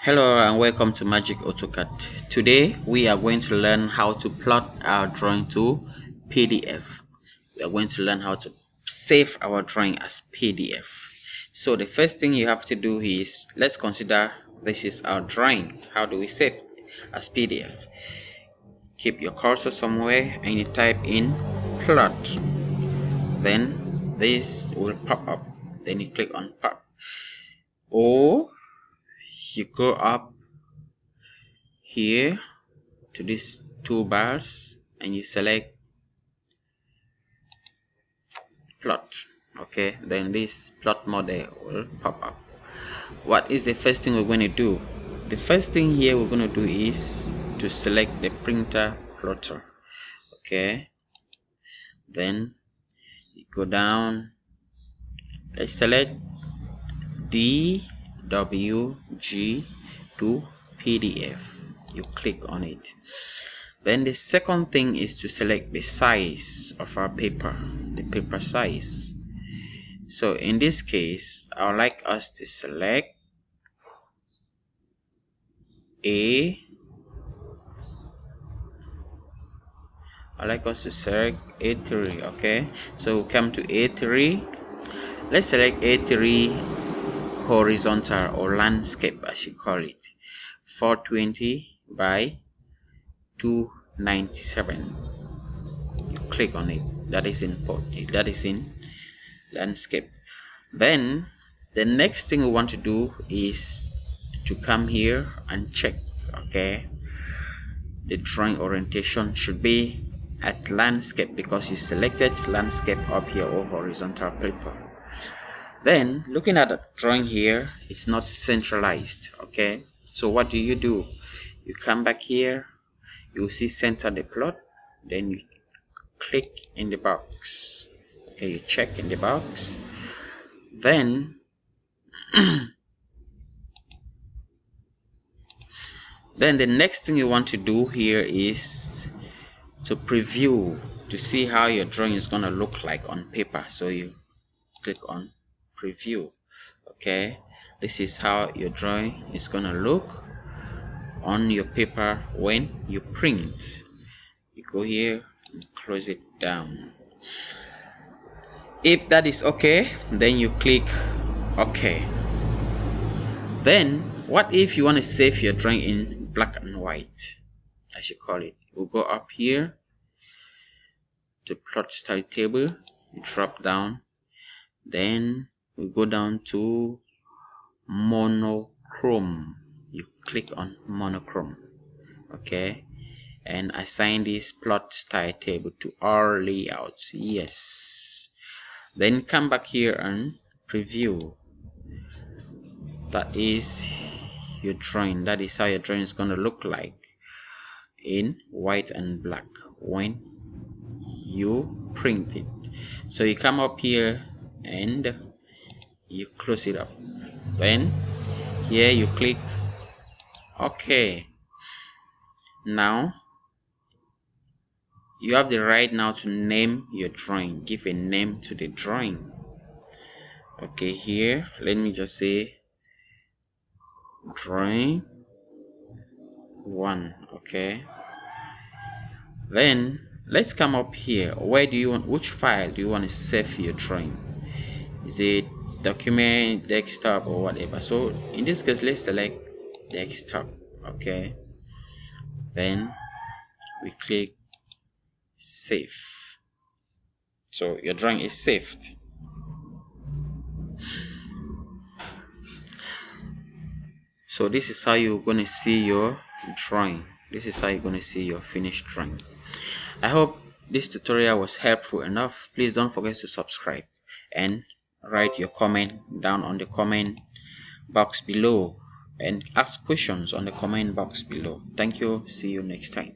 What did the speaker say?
Hello and welcome to Magic AutoCAD. Today we are going to learn how to plot our drawing to PDF. We are going to learn how to save our drawing as PDF. So the first thing you have to do is, let's consider this is our drawing. How do we save as PDF? Keep your cursor somewhere and you type in plot. Then this will pop up. Then you click on pop. Or you go up here to these two bars and you select plot. Okay, then this plot model will pop up. What is the first thing we're going to do? The first thing here we're going to do is to select the printer plotter. Okay, then you go down, let's select DWG to PDF. You click on it. Then the second thing is to select the size of our paper, the paper size. So in this case, I would like us to select A3. Okay, so come to A3. Let's select A3 horizontal or landscape, as you call it, 420 by 297. You click on it. That is in landscape. Then the next thing we want to do is to come here and check. Okay, the drawing orientation should be at landscape because you selected landscape up here or horizontal paper. Then looking at the drawing here, it's not centralized. Okay, so what do? You come back here, you see center the plot, then you click in the box. Okay, you check in the box. Then then the next thing you want to do here is to preview to see how your drawing is going to look like on paper. So you click on preview. Okay, this is how your drawing is going to look on your paper when you print. You go here and close it down. If that is okay, then you click OK. Then what if you want to save your drawing in black and white, as you call it? We'll go up here to plot style table, you drop down, then we go down to monochrome. You click on monochrome. Okay, and assign this plot style table to our layout. Yes. Then come back here and preview. That is your drawing. That is how your drawing is going to look like in white and black when you print it. So you come up here and you close it up. Then here you click OK. Now you have the right now to name your drawing. Give a name to the drawing. Okay, here let me just say drawing 1. Okay, then let's come up here. Where do you want, which file do you want to save your drawing? Is it document, desktop, or whatever? So in this case, let's select desktop. Okay, then we click save. So your drawing is saved. So this is how you're going to see your drawing. This is how you're going to see your finished drawing. I hope this tutorial was helpful enough. Please don't forget to subscribe and write your comment down on the comment box below and ask questions on the comment box below. Thank you. See you next time.